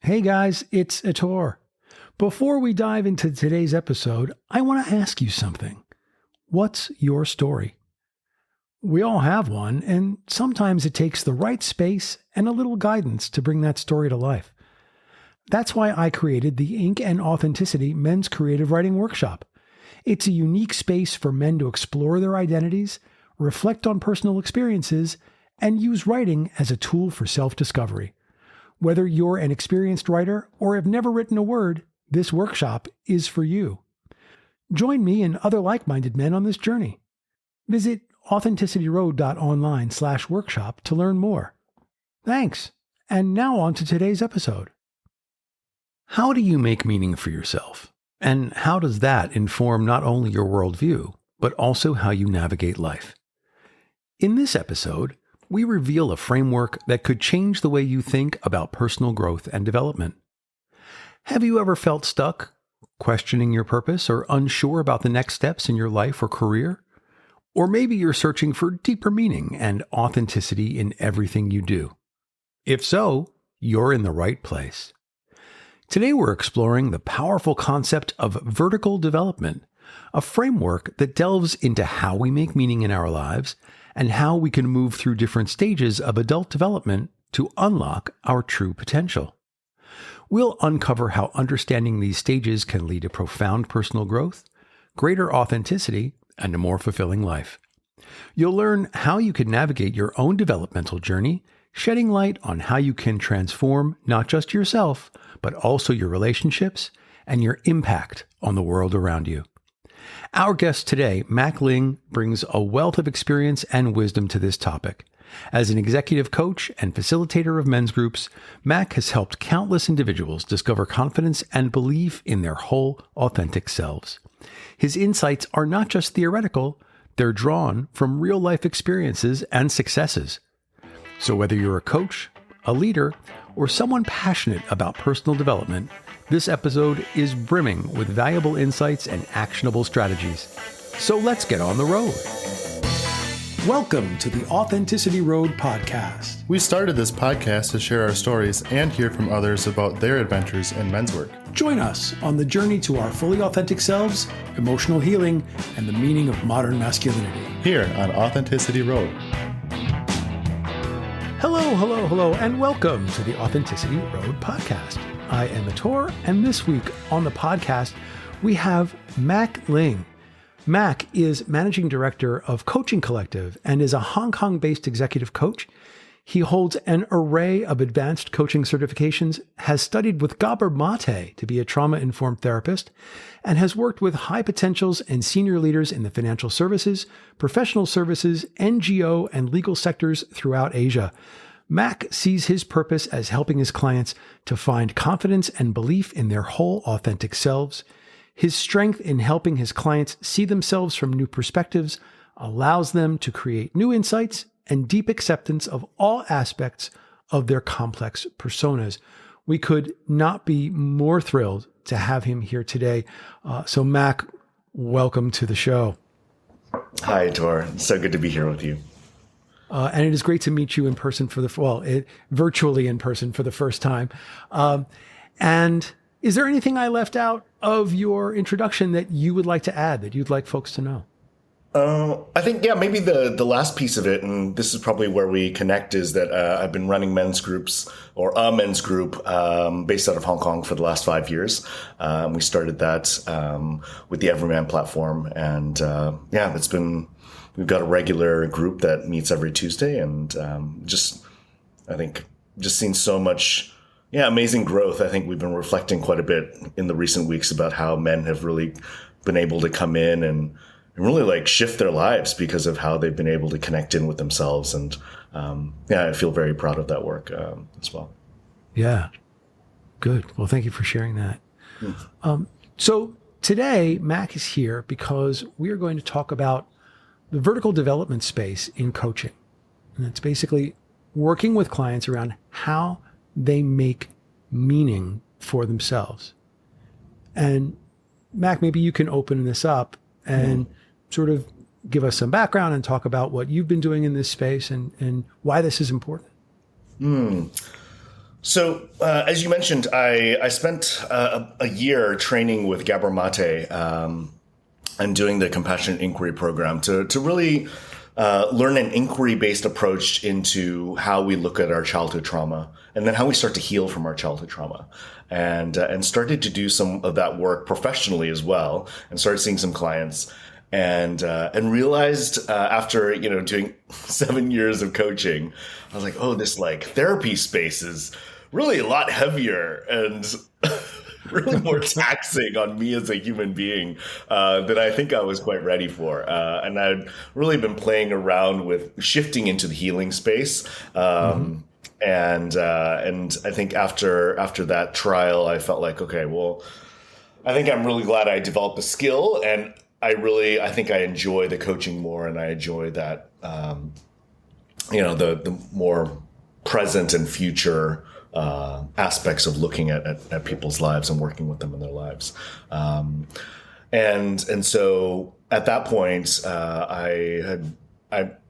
Hey guys, it's Ator. Before we dive into today's episode, I want to ask you something. What's your story? We all have one, and sometimes it takes the right space and a little guidance to bring that story to life. That's why I created the Ink and Authenticity Men's Creative Writing Workshop. It's a unique space for men to explore their identities, reflect on personal experiences, and use writing as a tool for self-discovery. Whether you're an experienced writer or have never written a word, this workshop is for you. Join me and other like-minded men on this journey. Visit authenticityroad.online/workshop to learn more. Thanks. And now on to today's episode. How do you make meaning for yourself? And how does that inform not only your worldview, but also how you navigate life? In this episode, we reveal a framework that could change the way you think about personal growth and development. Have you ever felt stuck, questioning your purpose, or unsure about the next steps in your life or career? Or maybe you're searching for deeper meaning and authenticity in everything you do. If so, you're in the right place. Today we're exploring the powerful concept of vertical development, a framework that delves into how we make meaning in our lives and how we can move through different stages of adult development to unlock our true potential. We'll uncover how understanding these stages can lead to profound personal growth, greater authenticity, and a more fulfilling life. You'll learn how you can navigate your own developmental journey, shedding light on how you can transform not just yourself, but also your relationships and your impact on the world around you. Our guest today, Ling, brings a wealth of experience and wisdom to this topic. As an executive coach and facilitator of men's groups, Mac has helped countless individuals discover confidence and belief in their whole authentic selves. His insights are not just theoretical, they're drawn from real-life experiences and successes. So whether you're a coach, a leader, or someone passionate about personal development, this episode is brimming with valuable insights and actionable strategies. So let's get on the road. Welcome to the Authenticity Road podcast. We started this podcast to share our stories and hear from others about their adventures in men's work. Join us on the journey to our fully authentic selves, emotional healing, and the meaning of modern masculinity. Here on Authenticity Road. Hello, and welcome to the Authenticity Road podcast. I am Ator, and this week on the podcast, we have Ling. Mac is Managing Director of Coaching Collective and is a Hong Kong-based executive coach. He holds an array of advanced coaching certifications, has studied with Gabor Mate to be a trauma-informed therapist, and has worked with high potentials and senior leaders in the financial services, professional services, NGO, and legal sectors throughout Asia. Mac sees his purpose as helping his clients to find confidence and belief in their whole authentic selves. His strength in helping his clients see themselves from new perspectives allows them to create new insights and deep acceptance of all aspects of their complex personas. We could not be more thrilled to have him here today. So Mac, welcome to the show. Hi, Tor. So good to be here with you. And it is great to meet you in person virtually in person for the first time. And is there anything I left out of your introduction that you would like to add, that you'd like folks to know? I think, maybe the last piece of it, and this is probably where we connect, is that I've been running men's groups, or a men's group, based out of Hong Kong for the last 5 years. We started that with the Everyman platform, and we've got a regular group that meets every Tuesday, and just seen so much amazing growth. I think we've been reflecting quite a bit in the recent weeks about how men have really been able to come in and really shift their lives because of how they've been able to connect in with themselves. And I feel very proud of that work as well. Yeah, good. Well, thank you for sharing that. So today, Mac is here because we are going to talk about the vertical development space in coaching. And it's basically working with clients around how they make meaning for themselves. And Mac, maybe you can open this up and sort of give us some background and talk about what you've been doing in this space and why this is important. So, as you mentioned, I spent a year training with Gabor Mate and doing the Compassionate Inquiry program to really learn an inquiry-based approach into how we look at our childhood trauma and then how we start to heal from our childhood trauma, and started to do some of that work professionally as well, and started seeing some clients. And realized after doing 7 years of coaching, I was like, oh, this like therapy space is really a lot heavier and really more taxing on me as a human being than I think I was quite ready for. And I'd really been playing around with shifting into the healing space. And I think after that trial, I felt like, okay, well, I think I'm really glad I developed the skill, and I think I enjoy the coaching more, and I enjoy that, the more present and future aspects of looking at people's lives and working with them in their lives. And so at that point,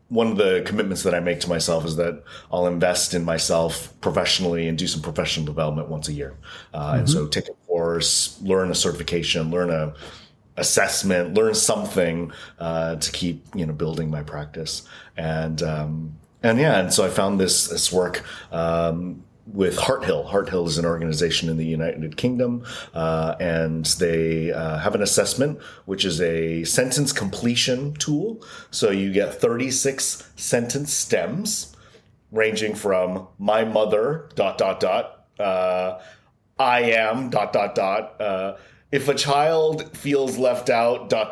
one of the commitments that I make to myself is that I'll invest in myself professionally and do some professional development once a year. And so take a course, learn a certification, learn a assessment, learn something to keep building my practice. And so I found this work with Heart Hill. Heart Hill is an organization in the United Kingdom, and they have an assessment, which is a sentence completion tool. So you get 36 sentence stems, ranging from "my mother," ... "I am," ... "if a child feels left out," ... Oh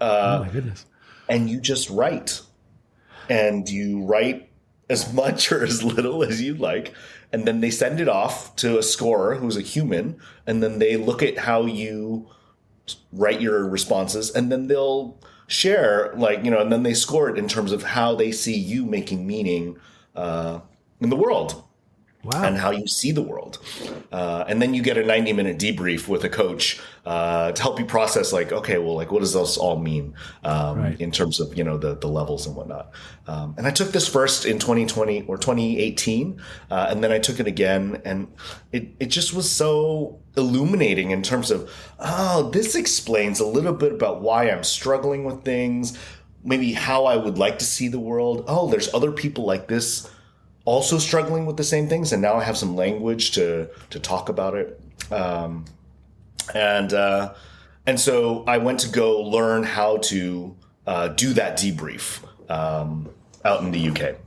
my goodness! And you just write, and you write as much or as little as you like. And then they send it off to a scorer who's a human, and then they look at how you write your responses, and then they'll share, and then they score it in terms of how they see you making meaning in the world. Wow. And how you see the world. And then you get a 90-minute debrief with a coach to help you process, what does this all mean in terms of, the levels and whatnot. And I took this first in 2020 or 2018, and then I took it again. And it just was so illuminating in terms of, this explains a little bit about why I'm struggling with things, maybe how I would like to see the world. Oh, there's other people like this also struggling with the same things, and now I have some language to talk about it. And so I went to go learn how to do that debrief out in the UK,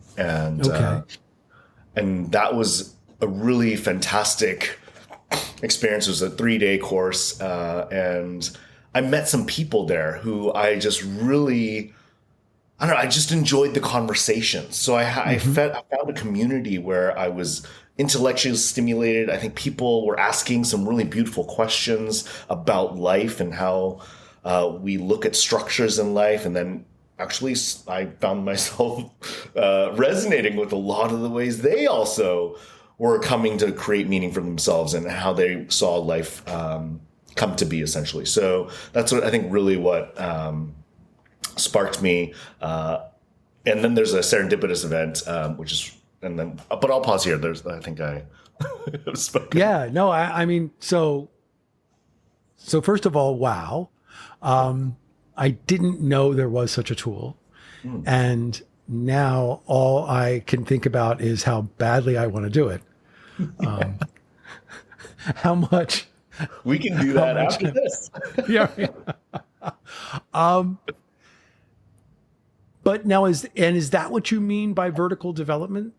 and that was a really fantastic experience. It was a 3-day course, and I met some people there who I just really, I just enjoyed the conversations. So I found a community where I was intellectually stimulated. I think people were asking some really beautiful questions about life and how we look at structures in life. And then actually I found myself resonating with a lot of the ways they also were coming to create meaning for themselves and how they saw life come to be, essentially. So that's what I think really what sparked me. And then there's a serendipitous event, but I'll pause here. I think I have spoken. Yeah, no, I mean, so first of all, wow. I didn't know there was such a tool. And now all I can think about is how badly I want to do it. How much we can do that after this. Yeah. But now is that what you mean by vertical development?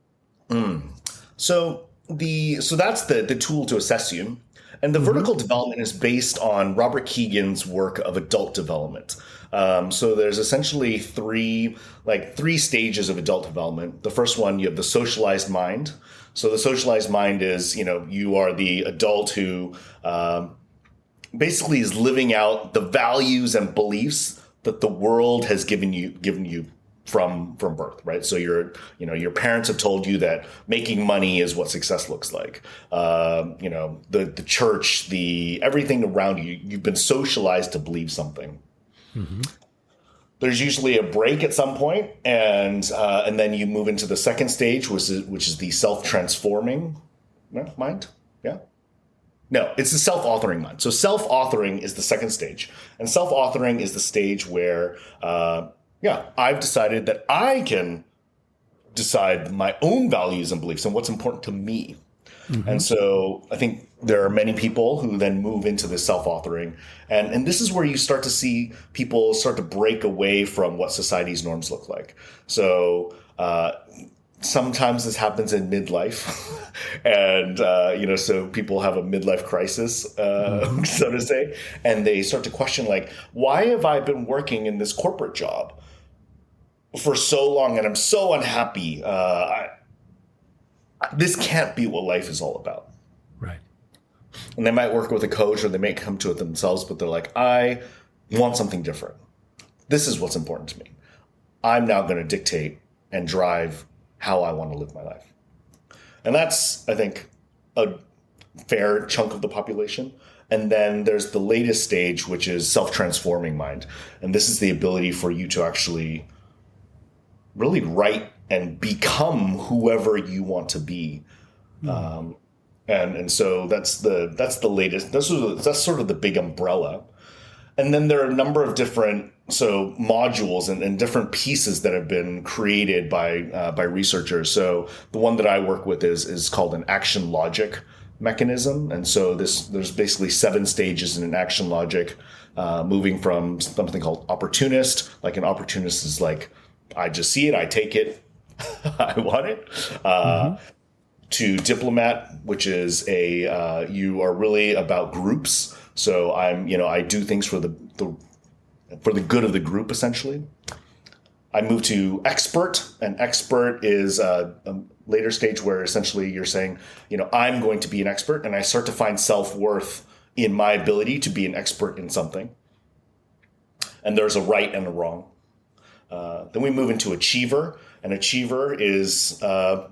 So that's the tool to assess you. And the vertical development is based on Robert Keegan's work of adult development. So there's essentially three stages of adult development. The first one, you have the socialized mind. So the socialized mind is, you are the adult who basically is living out the values and beliefs that the world has given you from birth, right? So your parents have told you that making money is what success looks like. The church, everything around you, you've been socialized to believe something. There's usually a break at some point, and then you move into the second stage, which is the self-transforming No, mind? Yeah. No, it's the self-authoring mind. So self-authoring is the second stage. And self-authoring is the stage where, I've decided that I can decide my own values and beliefs and what's important to me. Mm-hmm. And so I think there are many people who then move into this self-authoring. And this is where you start to see people start to break away from what society's norms look like. So sometimes this happens in midlife. And, so people have a midlife crisis, so to say. And they start to question, like, why have I been working in this corporate job for so long and I'm so unhappy? This can't be what life is all about. Right. And they might work with a coach or they may come to it themselves, but they're like, I want something different. This is what's important to me. I'm now going to dictate and drive how I want to live my life. And that's, I think, a fair chunk of the population. And then there's the latest stage, which is self-transforming mind. And this is the ability for you to actually really write and become whoever you want to be. And so that's the latest. That's sort of the big umbrella. And then there are a number of different modules and different pieces that have been created by researchers. So the one that I work with is called an action logic mechanism. And so there's basically 7 stages in an action logic, moving from something called opportunist. Like an opportunist is like, I just see it, I take it, I want it. To diplomat, which is you are really about groups. So I do things for the good of the group, essentially. I move to expert, and expert is a later stage where essentially you're saying, I'm going to be an expert, and I start to find self-worth in my ability to be an expert in something. And there's a right and a wrong. Then we move into achiever, and achiever is I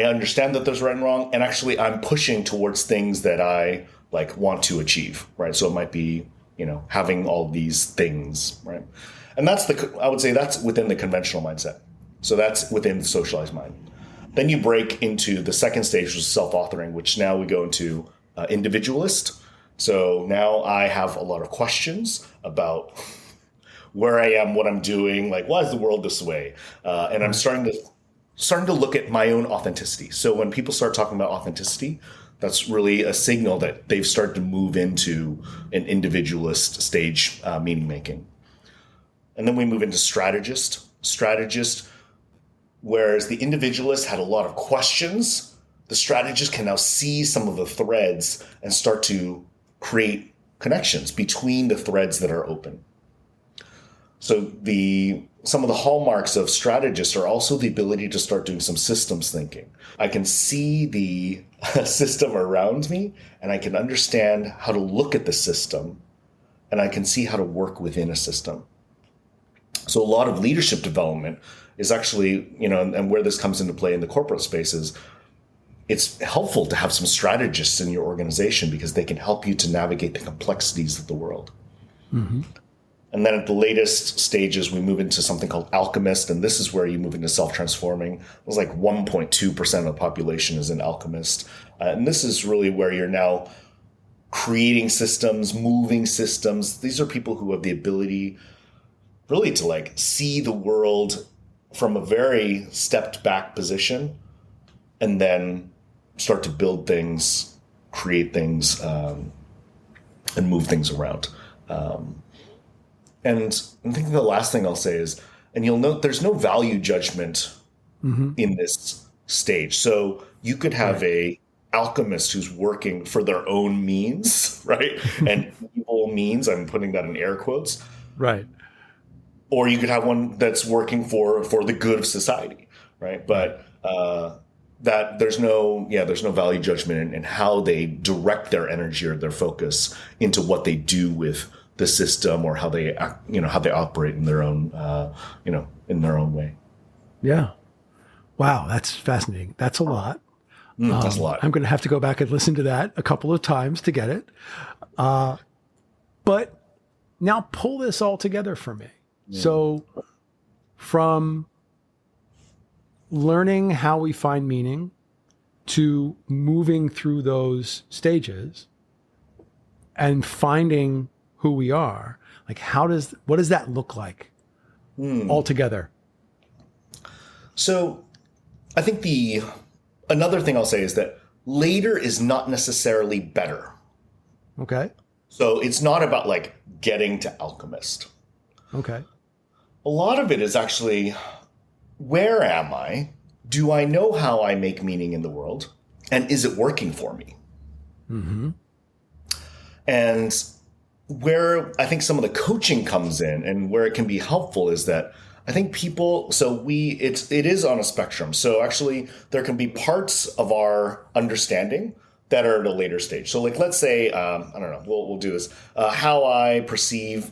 understand that there's right and wrong, and actually I'm pushing towards things that I want to achieve, right? So it might be, having all these things, right? And I would say that's within the conventional mindset. So that's within the socialized mind. Then you break into the second stage, which is self-authoring, which now we go into individualist. So now I have a lot of questions about where I am, what I'm doing, why is the world this way? And I'm starting to look at my own authenticity. So when people start talking about authenticity, that's really a signal that they've started to move into an individualist stage, meaning making. And then we move into strategist. Strategist, whereas the individualist had a lot of questions, the strategist can now see some of the threads and start to create connections between the threads that are open. So some of the hallmarks of strategists are also the ability to start doing some systems thinking. I can see the system around me, and I can understand how to look at the system, and I can see how to work within a system. So a lot of leadership development is actually, and where this comes into play in the corporate spaces, it's helpful to have some strategists in your organization because they can help you to navigate the complexities of the world. Mm-hmm. And then at the latest stages, we move into something called alchemist. And this is where you move into self-transforming. It was 1.2% of the population is an alchemist. And this is really where you're now creating systems, moving systems. These are people who have the ability really to see the world from a very stepped back position and then start to build things, create things, and move things around. And I think the last thing I'll say is, and you'll note there's no value judgment in this stage. So you could have a alchemist who's working for their own means, right? And evil means, I'm putting that in air quotes. Right. Or you could have one that's working for the good of society, right? But that there's no value judgment in how they direct their energy or their focus into what they do with the system or how they operate in their own in their own way. Yeah. Wow, that's fascinating. That's a lot. That's a lot. I'm going to have to go back and listen to that a couple of times to get it. But now pull this all together for me. Yeah. So from learning how we find meaning to moving through those stages and finding who we are? Like, what does that look like altogether? So I think another thing I'll say is that later is not necessarily better. Okay. So it's not about like getting to alchemist. Okay. A lot of it is actually, where am I? Do I know how I make meaning in the world? And is it working for me? Mm-hmm. And where I think some of the coaching comes in and where it can be helpful is that I think people, it is on a spectrum. So actually there can be parts of our understanding that are at a later stage. So like, let's say, I don't know, we'll do this, how I perceive,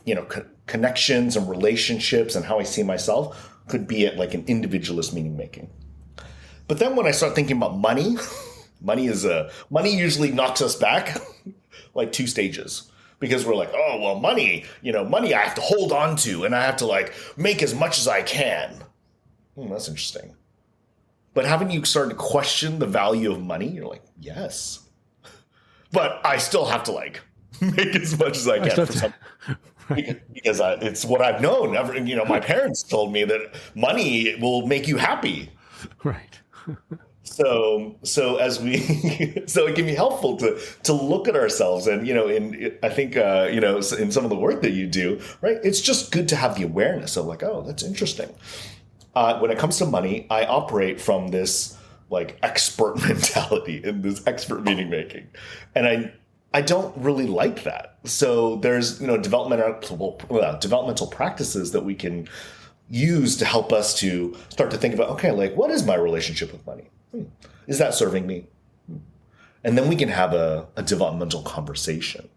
connections and relationships and how I see myself could be at like an individualist meaning making. But then when I start thinking about money, money usually knocks us back like 2 stages. Because we're like, oh, well, money I have to hold on to and I have to like make as much as I can. That's interesting. But haven't you started to question the value of money? You're like, yes. But I still have to like make as much as I can for something. Right. Because it's what I've known. My parents told me that money will make you happy. Right. So it can be helpful to look at ourselves and, I think, in some of the work that you do, right, it's just good to have the awareness of like, oh, that's interesting. When it comes to money, I operate from this like expert mentality and this expert meaning making. And I don't really like that. So there's, developmental practices that we can use to help us to start to think about, okay, like what is my relationship with money? Is that serving me? And then we can have a developmental conversation.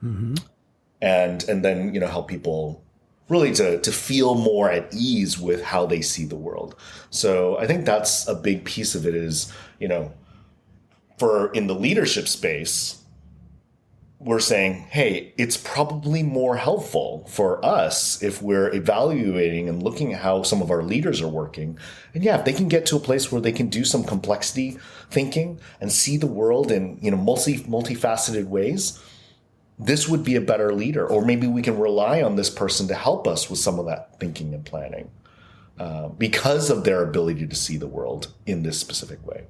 Mm-hmm. And then, help people really to feel more at ease with how they see the world. So I think that's a big piece of it is, for in the leadership space, we're saying, hey, it's probably more helpful for us if we're evaluating and looking at how some of our leaders are working. And yeah, if they can get to a place where they can do some complexity thinking and see the world in, multifaceted ways, this would be a better leader. Or maybe we can rely on this person to help us with some of that thinking and planning because of their ability to see the world in this specific way.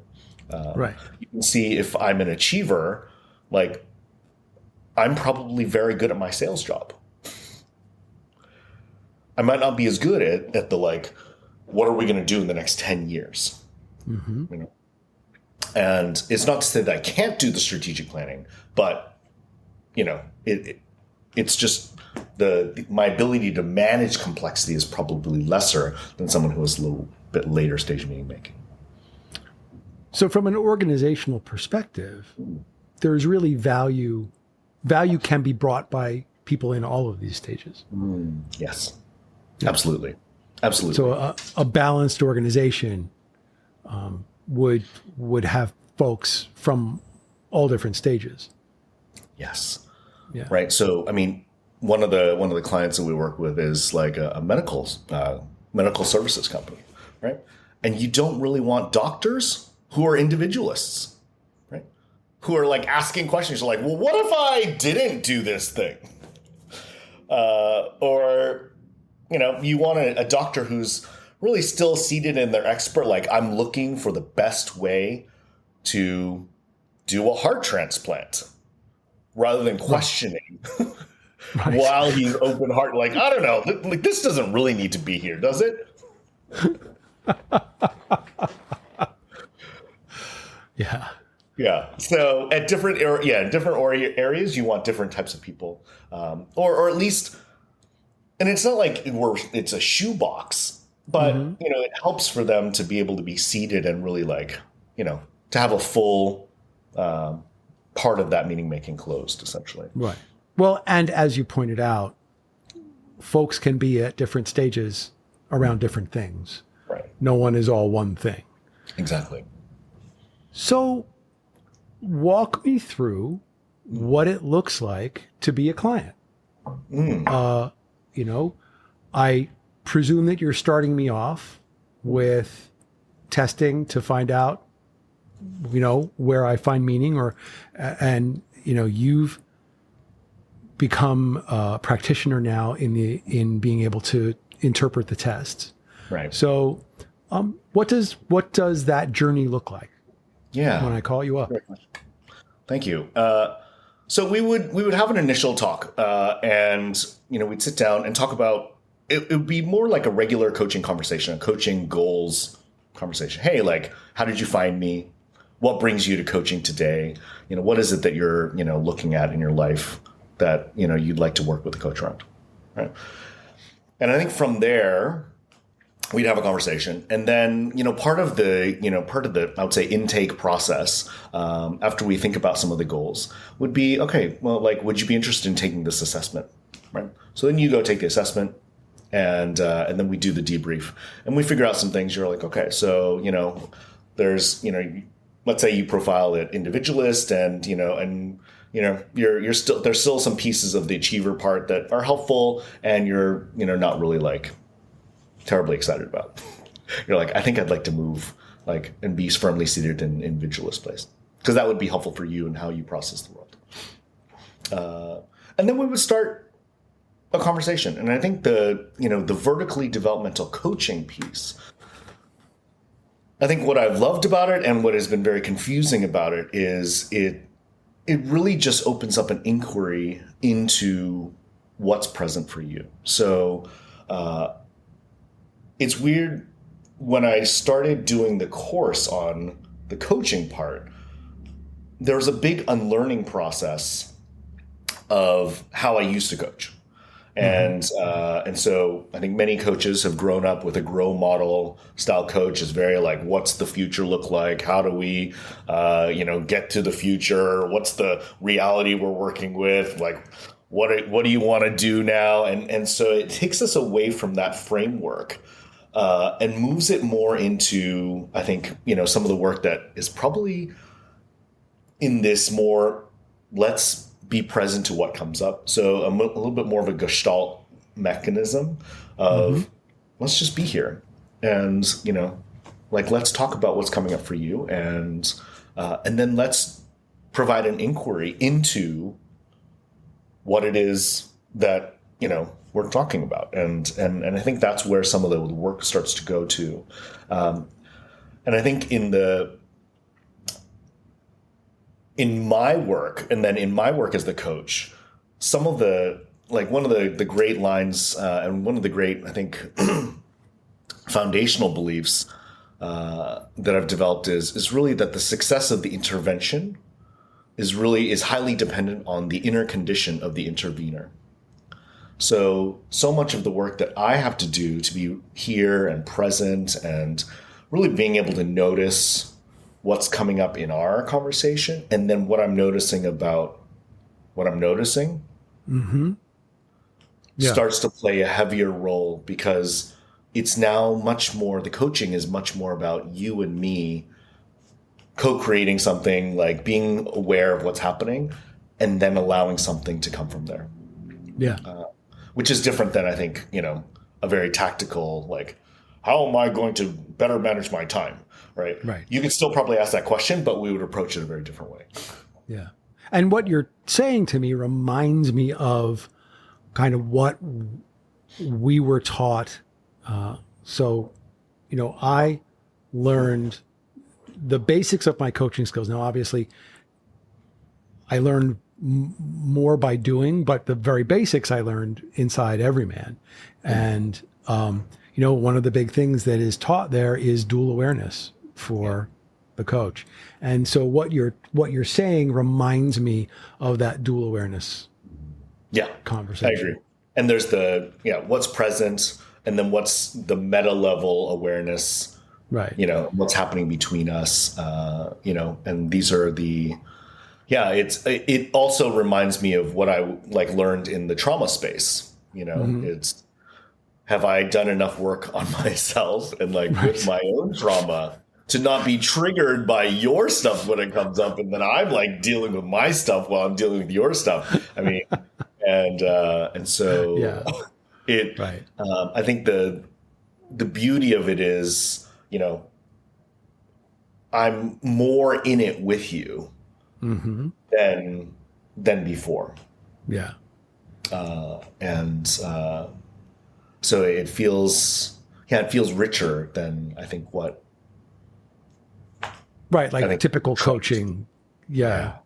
Right. You can see if I'm an achiever, like, I'm probably very good at my sales job. I might not be as good at the like, what are we going to do in the next 10 years? Mm-hmm. And it's not to say that I can't do the strategic planning, but it's just my ability to manage complexity is probably lesser than someone who is a little bit later stage meaning making. So from an organizational perspective, there's really value can be brought by people in all of these stages. Yes, absolutely. Absolutely. So a balanced organization would have folks from all different stages. Yes. Yeah. Right. So, I mean, one of the clients that we work with is like a medical services company, right? And you don't really want doctors who are individualists, right? Who are like asking questions like, well, what if I didn't do this thing? Or, you want a doctor who's really still seated in their expert, like I'm looking for the best way to do a heart transplant rather than questioning Right. while he's open heart. Like, I don't know, like this doesn't really need to be here, does it? Yeah. Yeah. So at different areas, you want different types of people, or at least, and it's not like it's a shoebox, but it helps for them to be able to be seated and really like, to have a full part of that meaning making closed, essentially. Right. Well, and as you pointed out, folks can be at different stages around different things. Right. No one is all one thing. Exactly. So walk me through what it looks like to be a client. I presume that you're starting me off with testing to find out where I find meaning, and you've become a practitioner now in being able to interpret the tests. Right. So, what does that journey look like? Yeah. When I call you up. Thank you. So we would have an initial talk, and we'd sit down and talk about it. It would be more like a regular coaching conversation, a coaching goals conversation. Hey, like, how did you find me? What brings you to coaching today? What is it that you're looking at in your life that you'd like to work with a coach around, right? And I think from there, we'd have a conversation, and then part of the I would say intake process, after we think about some of the goals, would be, okay, well, like, would you be interested in taking this assessment, right? So then you go take the assessment, and then we do the debrief, and we figure out some things. You're like, okay, so there's let's say you profile it individualist, and you're still, there's still some pieces of the achiever part that are helpful, and you're not really like terribly excited about. You're like, I think I'd like to move and be firmly seated in individualist place, because that would be helpful for you and how you process the world. And then we would start a conversation. And I think the vertically developmental coaching piece, I think what I've loved about it and what has been very confusing about it is it really just opens up an inquiry into what's present for you. So it's weird, when I started doing the course on the coaching part, there was a big unlearning process of how I used to coach. And so I think many coaches have grown up with a grow model style coach. Is very like, what's the future look like? How do we, get to the future? What's the reality we're working with? Like, what do you want to do now? And so it takes us away from that framework, and moves it more into, I think, some of the work that is probably in this more, let's be present to what comes up. So a little bit more of a gestalt mechanism of, let's just be here, and let's talk about what's coming up for you, and then let's provide an inquiry into what it is that we're talking about, and I think that's where some of the work starts to go to, and I think in my work, and then in my work as the coach, some of the one of the great lines, and one of the great, I think, foundational beliefs that I've developed is really that the success of the intervention is highly dependent on the inner condition of the intervener. So much of the work that I have to do to be here and present, and really being able to notice what's coming up in our conversation, and then what I'm noticing about what I'm noticing, starts to play a heavier role, because it's now much more, the coaching is much more about you and me co-creating something, like being aware of what's happening, and then allowing something to come from there. Yeah. Which is different than, I think, a very tactical, like, how am I going to better manage my time? Right. You could still probably ask that question, but we would approach it a very different way. Yeah. And what you're saying to me reminds me of kind of what we were taught. So, I learned the basics of my coaching skills. Now, obviously, I learned more by doing, but the very basics I learned inside Everyman. And, one of the big things that is taught there is dual awareness for the coach. And so what you're saying reminds me of that dual awareness conversation. I agree. And there's what's present, and then what's the meta level awareness, right? What's happening between us, and these are it also reminds me of what I learned in the trauma space. It's, have I done enough work on myself and with my own trauma to not be triggered by your stuff when it comes up, and then I'm dealing with my stuff while I'm dealing with your stuff. I mean, and so I think the beauty of it is, I'm more in it with you than before. Yeah. So it feels richer than I think what. Right. Like I think typical coaching. Yeah.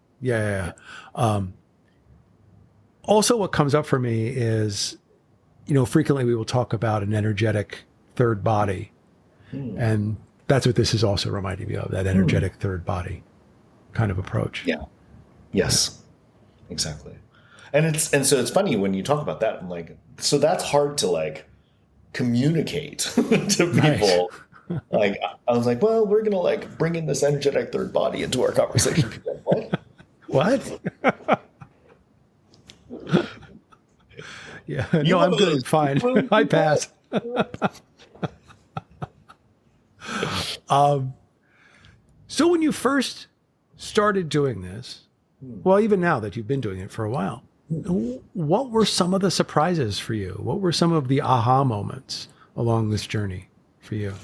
Also what comes up for me is, frequently we will talk about an energetic third body. And that's what this is also reminding me of, that energetic third body kind of approach. Yeah. Yes. Exactly. And so it's funny when you talk about that. I'm like, so that's hard to like communicate to people. Like, I was like, well, we're gonna like bring in this energetic third body into our conversation. People are like, what? Yeah. No, I'm good. Fine. I pass. So when you first started doing this, well, even now that you've been doing it for a while, what were some of the surprises for you? What were some of the aha moments along this journey for you?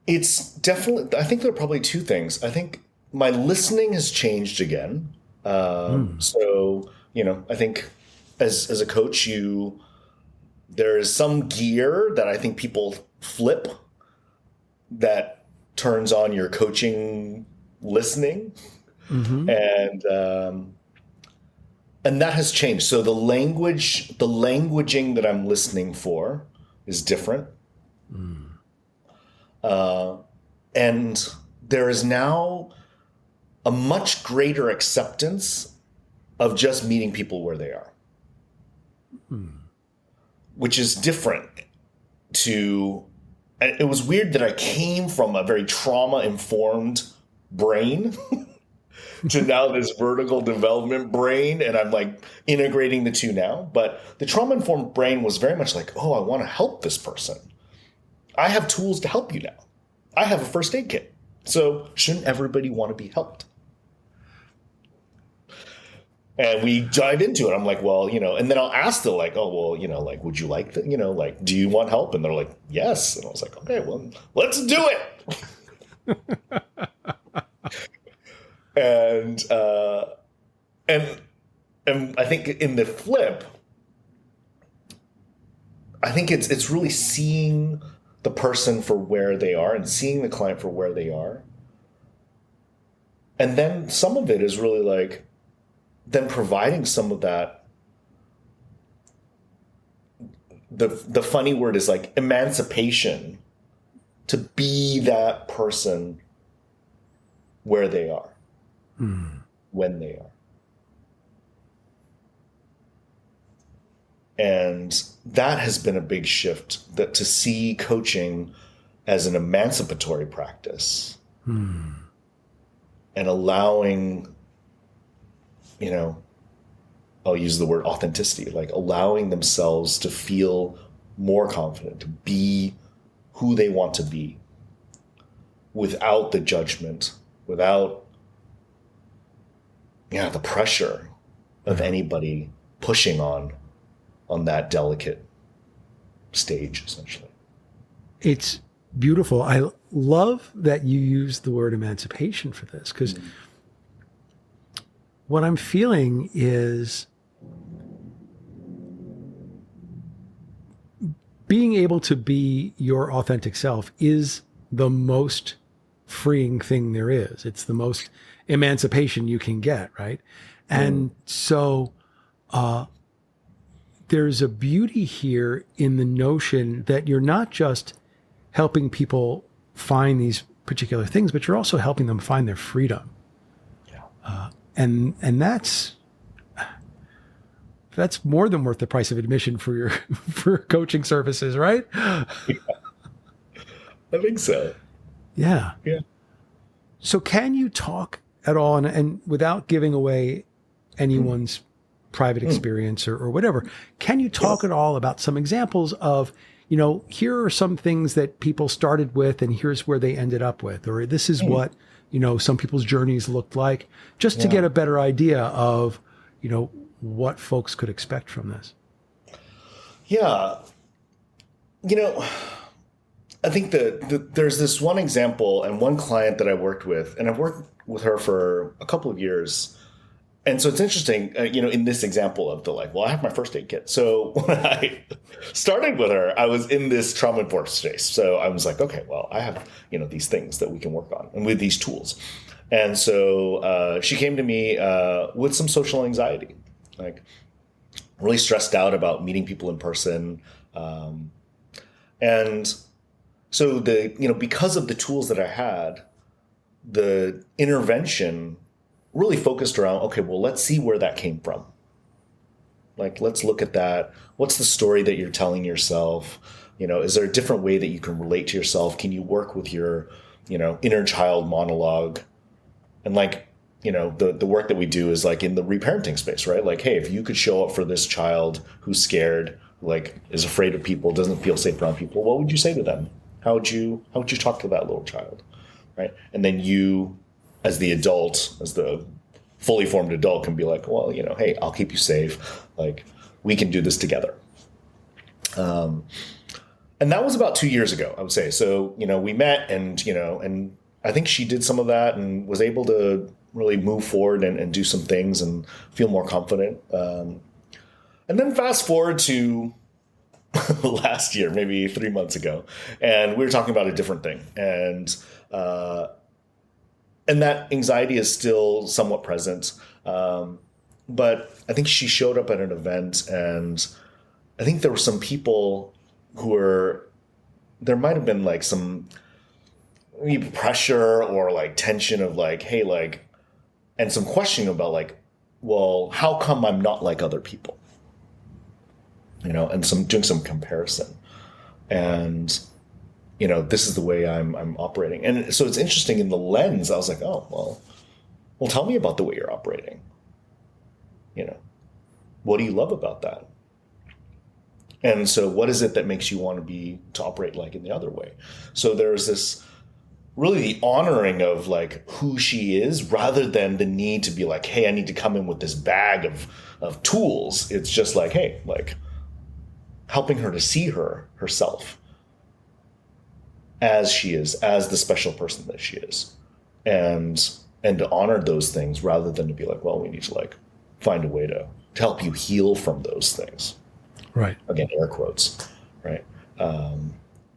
It's definitely, I think there are probably two things. I think my listening has changed again. So, I think as a coach, there is some gear that I think people flip that turns on your coaching listening. And that has changed. So the languaging that I'm listening for is different. And there is now a much greater acceptance of just meeting people where they are, which is different it was weird that I came from a very trauma-informed brain to now this vertical development brain, and I'm like integrating the two now. But the trauma-informed brain was very much like, oh, I want to help this person. I have tools to help you now. I have a first aid kit. So shouldn't everybody want to be helped? And we dive into it. I'm like, well, and then I'll ask them like, oh, well, like, would you like that? Like, do you want help? And they're like, yes. And I was like, okay, well, let's do it. And I think in the flip, I think it's really seeing the person for where they are and seeing the client for where they are. And then some of it is really like, then providing some of that. The funny word is like emancipation, to be that person where they are, when they are. And that has been a big shift, that to see coaching as an emancipatory practice and allowing, I'll use the word authenticity, like allowing themselves to feel more confident, to be who they want to be without the judgment, without the pressure of anybody pushing on that delicate stage, essentially. It's beautiful. I love that you use the word emancipation for this, because what I'm feeling is being able to be your authentic self is the most freeing thing there is. It's the most emancipation you can get, right? And so there's a beauty here in the notion that you're not just helping people find these particular things, but you're also helping them find their freedom. And that's more than worth the price of admission for your coaching services, right? I think so. Yeah. So can you talk at all, and without giving away anyone's private experience or whatever, can you talk at all about some examples of, here are some things that people started with and here's where they ended up with, or this is what, some people's journeys looked like, just to get a better idea of, what folks could expect from this? Yeah. I think there's this one example and one client that I worked with, and I've worked with her for a couple of years. And so it's interesting, in this example of the I have my first aid kit. So when I started with her, I was in this trauma-informed space. So I was like, okay, well, I have, these things that we can work on and with these tools. And so she came to me with some social anxiety, really stressed out about meeting people in person. And so because of the tools that I had, the intervention really focused around, okay, well, let's see where that came from. Let's look at that. What's the story that you're telling yourself? Is there a different way that you can relate to yourself? Can you work with your, inner child monologue? And the work that we do is in the reparenting space, right? Hey, if you could show up for this child who's scared, is afraid of people, doesn't feel safe around people, what would you say to them? How would you talk to that little child, right? And then you, as the adult, as the fully formed adult, can be well, hey, I'll keep you safe. We can do this together. And that was about 2 years ago, I would say. So, we met and I think she did some of that and was able to really move forward and do some things and feel more confident. And then fast forward to last year, maybe 3 months ago, and we were talking about a different thing. And that anxiety is still somewhat present. But I think she showed up at an event, and I think there were some people there might have been some maybe pressure or tension of hey, and some questioning about well, how come I'm not like other people? And doing some comparison. And this is the way I'm operating. And so it's interesting in the lens, I was oh, well, tell me about the way you're operating. What do you love about that? And so what is it that makes you want to operate in the other way? So there's this really the honoring of who she is rather than the need to be hey, I need to come in with this bag of tools. It's just hey, helping her to see herself as she is, as the special person that she is, and to honor those things rather than to be well, we need to find a way to help you heal from those things. Right. Again, air quotes. Right.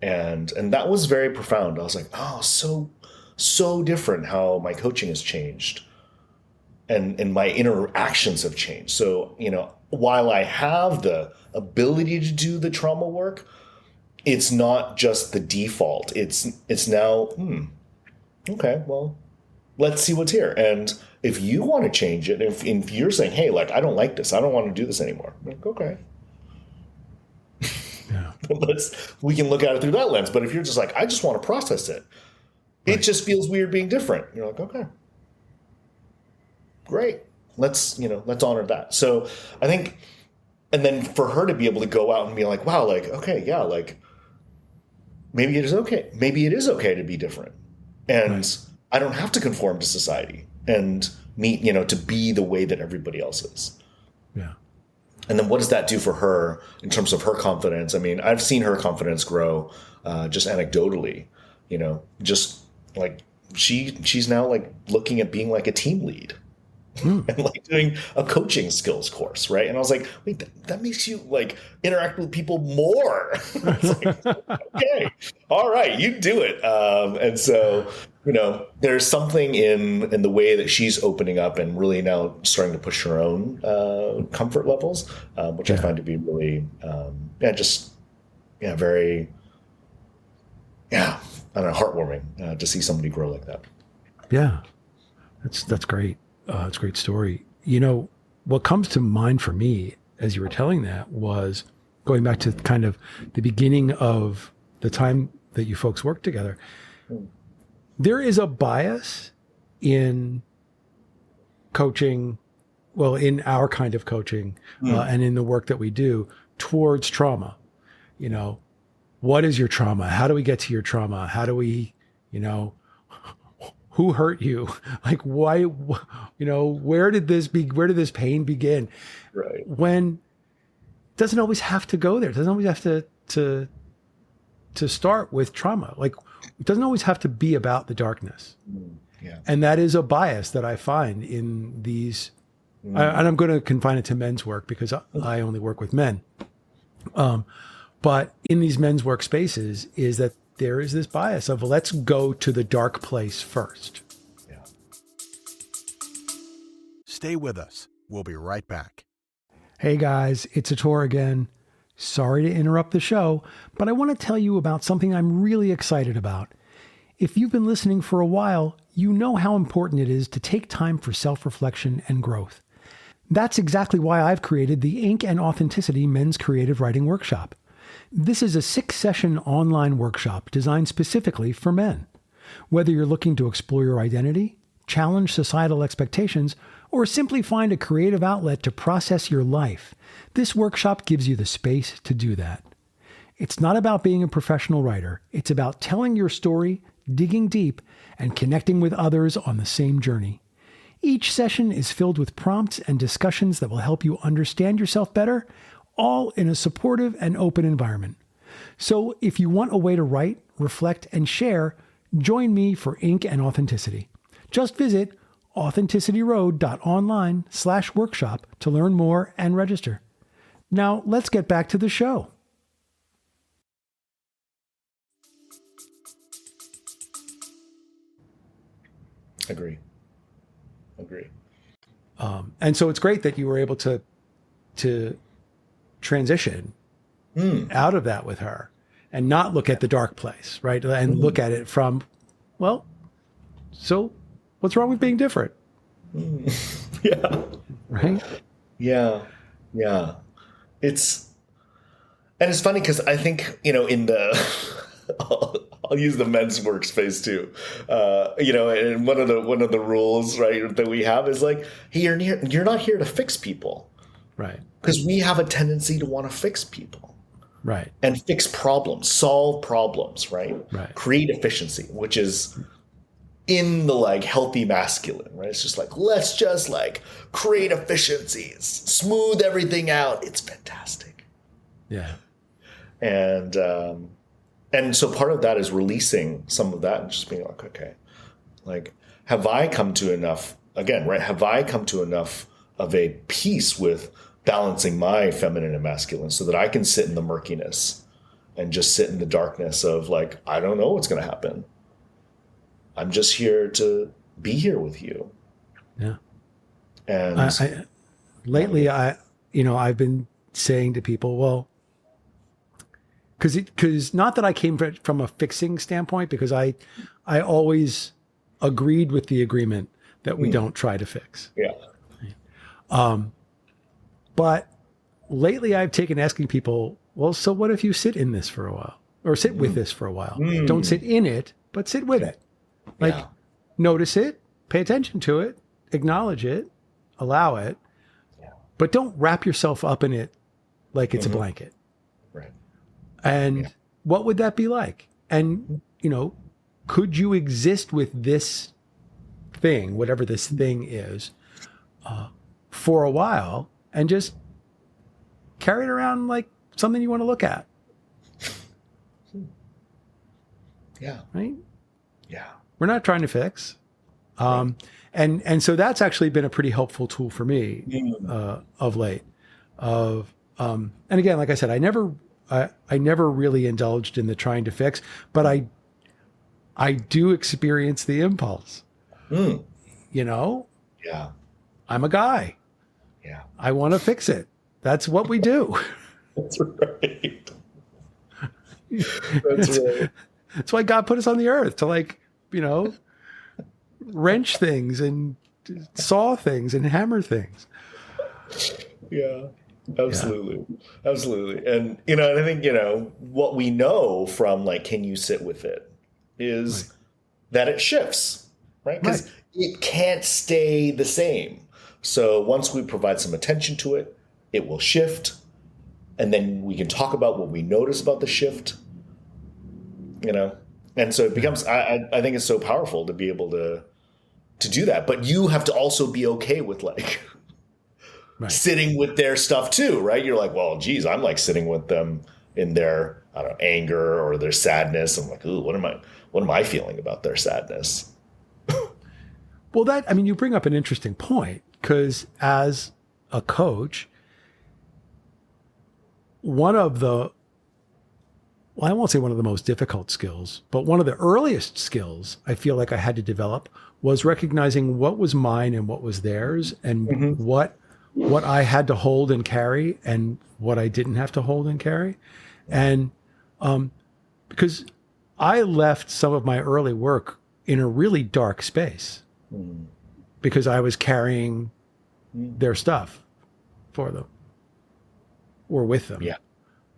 And that was very profound. I was oh, so different how my coaching has changed and my interactions have changed. So, while I have the ability to do the trauma work, it's not just the default. It's now, okay, well, let's see what's here. And if you want to change it, if you're saying, hey, I don't like this, I don't want to do this anymore. Okay. Yeah. We can look at it through that lens. But if you're just I just want to process it, right, it just feels weird being different. You're okay, great. Let's honor that. So I think, and then for her to be able to go out and be wow, okay, yeah, maybe it is okay. Maybe it is okay to be different. And right, I don't have to conform to society and meet, to be the way that everybody else is. Yeah. And then what does that do for her in terms of her confidence? I mean, I've seen her confidence grow just anecdotally, just she's now looking at being a team lead. And doing a coaching skills course, right? And I was wait, that makes you interact with people more. Okay, all right, you do it. And so there's something in the way that she's opening up and really now starting to push her own comfort levels, which I find to be really, very, I don't know, heartwarming to see somebody grow like that. Yeah, that's great. It's a great story. What comes to mind for me as you were telling that was going back to kind of the beginning of the time that you folks worked together. There is a bias in coaching, well, in our kind of coaching and in the work that we do towards trauma. What is your trauma? How do we get to your trauma? How do we, who hurt you? Why, where did this pain begin? Right. When it doesn't always have to go there. It doesn't always have to to start with trauma. Like, it doesn't always have to be about the darkness. Yeah. And that is a bias that I find in these, and I'm going to confine it to men's work because I only work with men. But in these men's workspaces is that there is this bias of, let's go to the dark place first. Yeah. Stay with us. We'll be right back. Hey guys, it's Ator again. Sorry to interrupt the show, but I want to tell you about something I'm really excited about. If you've been listening for a while, you know how important it is to take time for self-reflection and growth. That's exactly why I've created the Ink and Authenticity Men's Creative Writing Workshop. This is a 6-session online workshop designed specifically for men. Whether you're looking to explore your identity, challenge societal expectations, or simply find a creative outlet to process your life, this workshop gives you the space to do that. It's not about being a professional writer. It's about telling your story, digging deep, and connecting with others on the same journey. Each session is filled with prompts and discussions that will help you understand yourself better, all in a supportive and open environment. So if you want a way to write, reflect, and share, join me for Ink and Authenticity. Just visit authenticityroad.online/workshop to learn more and register. Now let's get back to the show. Agree. And so it's great that you were able to transition out of that with her and not look at the dark place, right? And look at it from, well, so what's wrong with being different? Yeah. Right? Yeah. It's funny because I think, in the, I'll use the men's workspace too. And one of the rules, right, that we have is like, hey, you're not here to fix people. Right. Because we have a tendency to want to fix people. Right. And fix problems, solve problems, right? Right. Create efficiency, which is in the healthy masculine, right? It's just let's just create efficiencies, smooth everything out. It's fantastic. Yeah. And so part of that is releasing some of that and just being okay, have I come to enough of a peace with balancing my feminine and masculine so that I can sit in the murkiness and just sit in the darkness of I don't know what's going to happen. I'm just here to be here with you. Yeah. And lately I've been saying to people, well, because not that I came from a fixing standpoint, because I always agreed with the agreement that we don't try to fix. Yeah. But lately I've taken asking people, well, so what if you sit in this for a while or sit with this for a while? Don't sit in it, but sit with it. Notice it, pay attention to it, acknowledge it, allow it, but don't wrap yourself up in it like it's a blanket. Right. And what would that be like? And, could you exist with this thing, whatever this thing is, for a while and just carry it around like something you want to look at? Yeah. Right? Yeah. We're not trying to fix. And so that's actually been a pretty helpful tool for me of late. And again, like I said, I never really indulged in the trying to fix, but I do experience the impulse. Yeah. I'm a guy. Yeah. I want to fix it. That's what we do. That's right. That's right. That's why God put us on the earth to wrench things and saw things and hammer things. Yeah, absolutely. Yeah. Absolutely. And, and I think, what we know from can you sit with it is that it shifts, right? Because it can't stay the same. So once we provide some attention to it, it will shift. And then we can talk about what we notice about the shift, And so it becomes, I think it's so powerful to be able to do that. But you have to also be okay with sitting with their stuff too, right? You're well, geez, I'm sitting with them in their I don't know, anger or their sadness. I'm like, ooh, what am I feeling about their sadness? Well, you bring up an interesting point, because as a coach, I won't say one of the most difficult skills, but one of the earliest skills I feel like I had to develop was recognizing what was mine and what was theirs, and what I had to hold and carry and what I didn't have to hold and carry. And because I left some of my early work in a really dark space because I was carrying their stuff for them or with them. Yeah.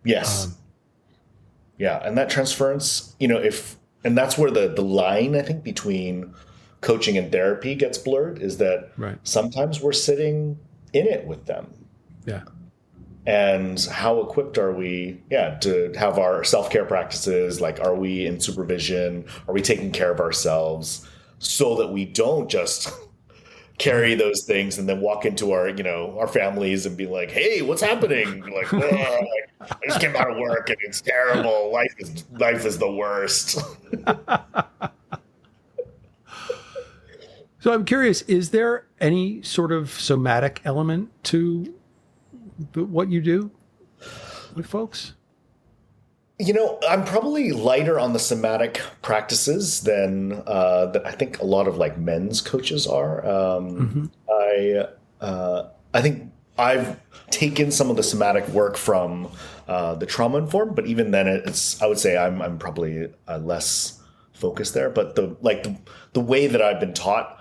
Yes. Yeah. And that transference, and that's where the line, I think, between coaching and therapy gets blurred, is that sometimes we're sitting in it with them. Yeah. And how equipped are we, to have our self-care practices? Like, are we in supervision? Are we taking care of ourselves so that we don't just carry those things and then walk into our families and be like, hey, what's happening? Like, I just came out of work and it's terrible. Life is the worst. So I'm curious, is there any sort of somatic element to what you do with folks? I'm probably lighter on the somatic practices than I think a lot of like men's coaches are. I think I've taken some of the somatic work from the trauma informed, but even then, I would say I'm probably less focused there. But the way that I've been taught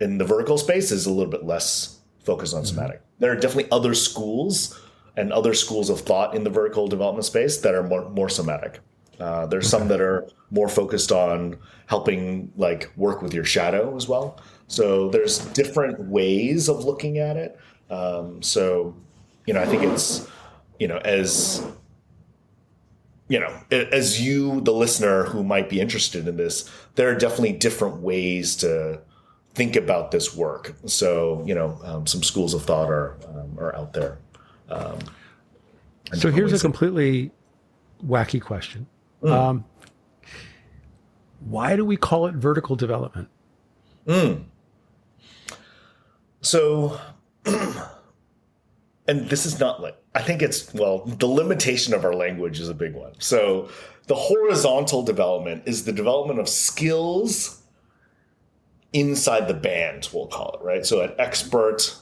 in the vertical space is a little bit less focused on somatic. There are definitely other schools and other schools of thought in the vertical development space that are more somatic. There's some that are more focused on helping like work with your shadow as well. So there's different ways of looking at it. I think it's, as you, the listener who might be interested in this, there are definitely different ways to think about this work. So, some schools of thought are out there. So here's a completely wacky question. Why do we call it vertical development? So, and this is not I think the limitation of our language is a big one. So the horizontal development is the development of skills inside the band, we'll call it, right? So an expert,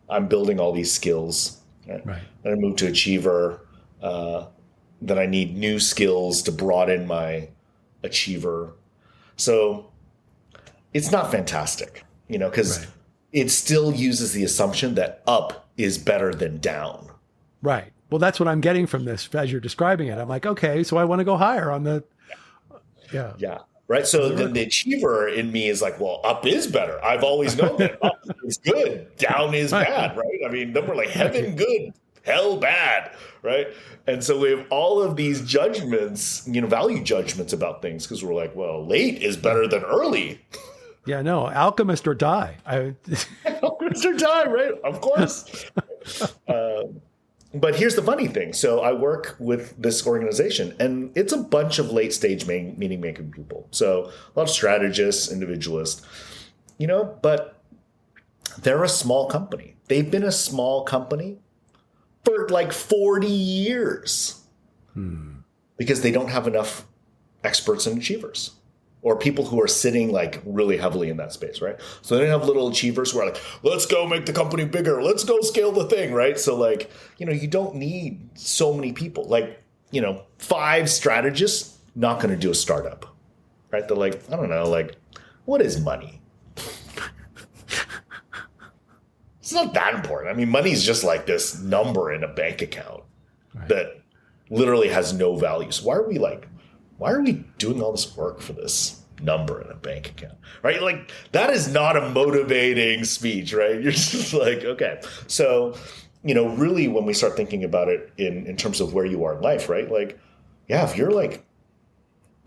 I'm building all these skills. Right. Then I move to achiever. Then I need new skills to broaden my achiever. So it's not fantastic, because it still uses the assumption that up is better than down. Right. Well, that's what I'm getting from this as you're describing it. I'm like, okay, so I want to go higher on the. Yeah. Right. So then the achiever in me is like, well, up is better. I've always known that up is good, down is bad. Right. I mean, then we're like heaven good, hell bad. Right. And so we have all of these judgments, value judgments about things, because we're like, well, late is better than early. Yeah, no, alchemist or die. Alchemist or die, right? Of course. But here's the funny thing. So I work with this organization, and it's a bunch of late stage meaning making people. So a lot of strategists, individualists, but they're a small company. They've been a small company for like 40 years because they don't have enough experts and achievers, or people who are sitting like really heavily in that space, right? So they have little achievers who are like, let's go make the company bigger. Let's go scale the thing, right? So like, you don't need so many people. Like, 5 strategists, not going to do a startup, right? They're like, I don't know, like, what is money? It's not that important. I mean, money is just like this number in a bank account that literally has no value. So why are we doing all this work for this number in a bank account, right? Like, that is not a motivating speech, right? You're just like, okay. So, really when we start thinking about it in terms of where you are in life, right? Like, yeah, if you're like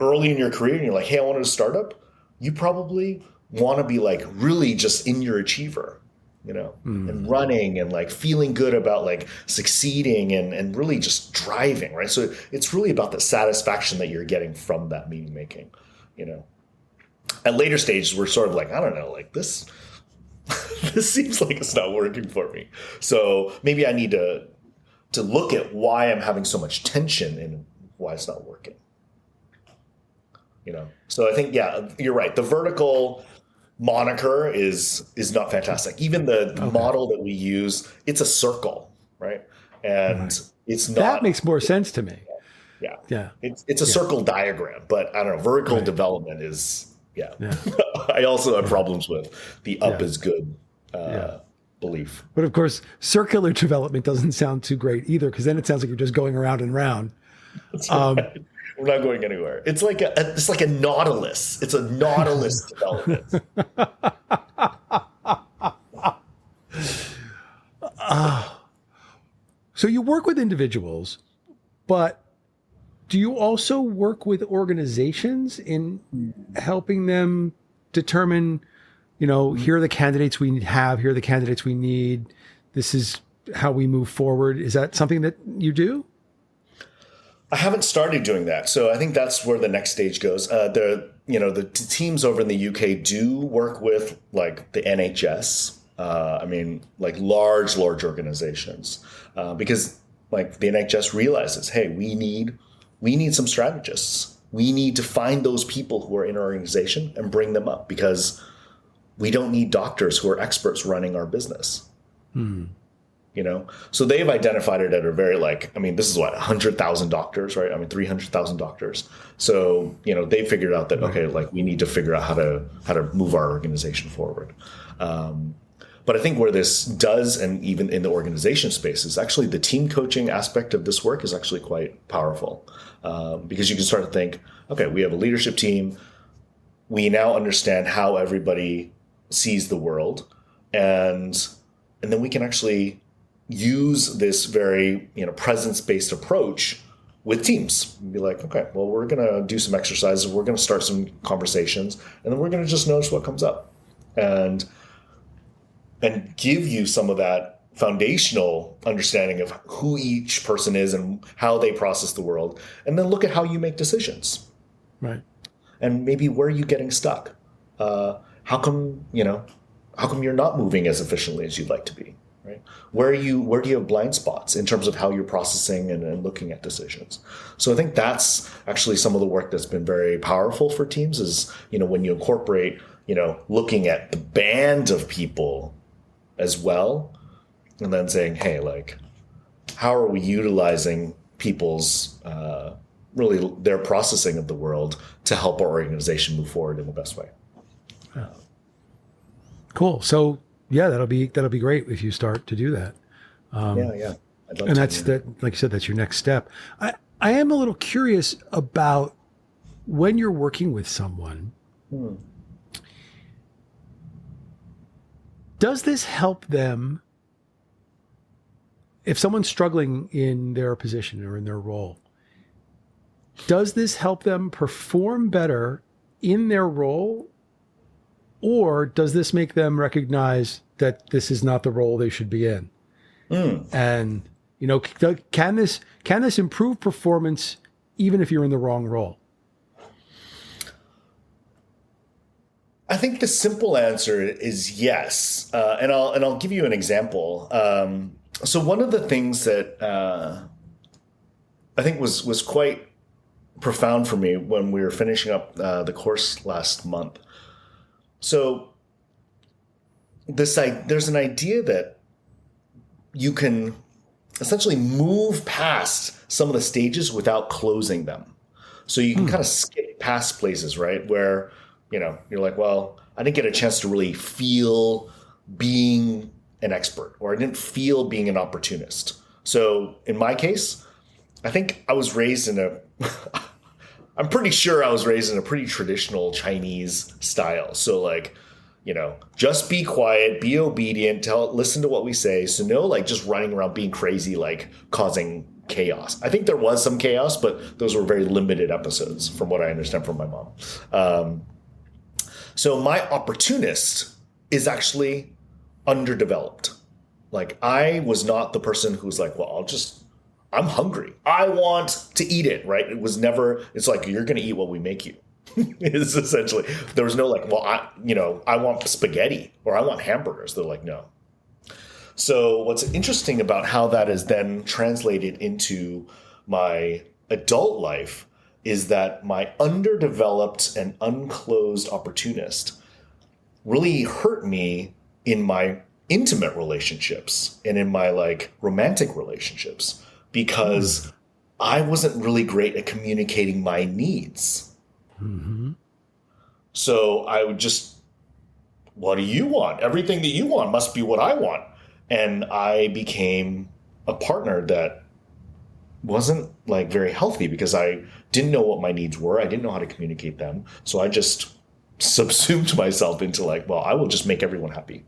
early in your career and you're like, hey, I want to start up, you probably want to be like really just in your achiever, and running and like feeling good about like succeeding and really just driving, right? So it's really about the satisfaction that you're getting from that meaning making, At later stages, we're sort of like, I don't know, like this seems like it's not working for me. So maybe I need to look at why I'm having so much tension and why it's not working. So I think, yeah, you're right. The vertical moniker is not fantastic. Even the model that we use, it's a circle, right? And it's not. That makes more sense to me. Yeah. It's a circle diagram, but I don't know. Vertical development is, I also have problems with the up is good belief. But of course, circular development doesn't sound too great either, because then it sounds like you're just going around and round. That's right. We're not going anywhere. It's like a nautilus. It's a nautilus development. So you work with individuals, but do you also work with organizations in helping them determine, here are the candidates we have, here are the candidates we need, this is how we move forward? Is that something that you do? I haven't started doing that. So I think that's where the next stage goes. The teams over in the UK do work with like the NHS. Like large organizations, because like the NHS realizes, hey, we need some strategists. We need to find those people who are in our organization and bring them up, because we don't need doctors who are experts running our business. So they've identified it at a very this is what, 100,000 doctors, right? 300,000 doctors. So, they figured out that, okay, like we need to figure out how to move our organization forward. But I think where this does, and even in the organization space, is actually the team coaching aspect of this work is actually quite powerful, because you can start to think, okay, we have a leadership team. We now understand how everybody sees the world, and then we can actually use this very presence-based approach with teams. Be like, okay, well, we're going to do some exercises. We're going to start some conversations, and then we're going to just notice what comes up, and give you some of that foundational understanding of who each person is and how they process the world, and then look at how you make decisions. Right. And maybe where are you getting stuck? How come you're not moving as efficiently as you'd like to be? Right? Where do you have blind spots in terms of how you're processing and looking at decisions? So I think that's actually some of the work that's been very powerful for teams is, when you incorporate, looking at the band of people as well, and then saying, hey, like, how are we utilizing people's, really their processing of the world to help our organization move forward in the best way? Cool. So yeah, that'll be great if you start to do that. Yeah. And that's that, like you said, that's your next step. I am a little curious about when you're working with someone. Does this help them, if someone's struggling in their position or in their role, does this help them perform better in their role? Or does this make them recognize that this is not the role they should be in? And, can this improve performance even if you're in the wrong role? I think the simple answer is yes. And I'll give you an example. So one of the things that I think was quite profound for me when we were finishing up the course last month. So there's an idea that you can essentially move past some of the stages without closing them. So you can kind of skip past places, right? Where, you're like, well, I didn't get a chance to really feel being an expert, or I didn't feel being an opportunist. So in my case, I think I was raised I'm pretty sure I was raised in a pretty traditional Chinese style. So like, just be quiet, be obedient, listen to what we say. So no, like just running around being crazy, like causing chaos. I think there was some chaos, but those were very limited episodes from what I understand from my mom. So my opportunist is actually underdeveloped. Like, I was not the person who's like, well, I'm hungry. I want to eat it, right? It was never, it's like, you're going to eat what we make you. It's essentially, there was no like, well, I want spaghetti or I want hamburgers. They're like, no. So what's interesting about how that is then translated into my adult life is that my underdeveloped and unclosed opportunist really hurt me in my intimate relationships and in my like romantic relationships, because I wasn't really great at communicating my needs. Mm-hmm. So I would just, what do you want? Everything that you want must be what I want. And I became a partner that wasn't like very healthy because I didn't know what my needs were. I didn't know how to communicate them. So I just subsumed myself into like, well, I will just make everyone happy,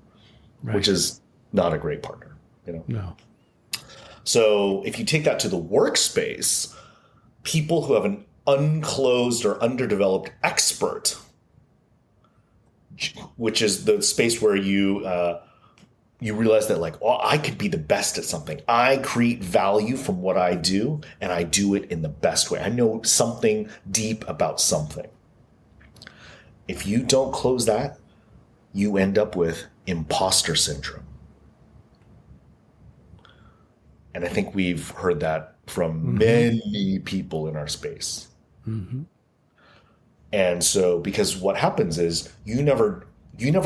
right, which is not a great partner, you know? No. So if you take that to the workspace, people who have an unclosed or underdeveloped expert, which is the space where you realize that like, oh, I could be the best at something. I create value from what I do, and I do it in the best way. I know something deep about something. If you don't close that, you end up with imposter syndrome. And I think we've heard that from many people in our space. Mm-hmm. And so, because what happens is you never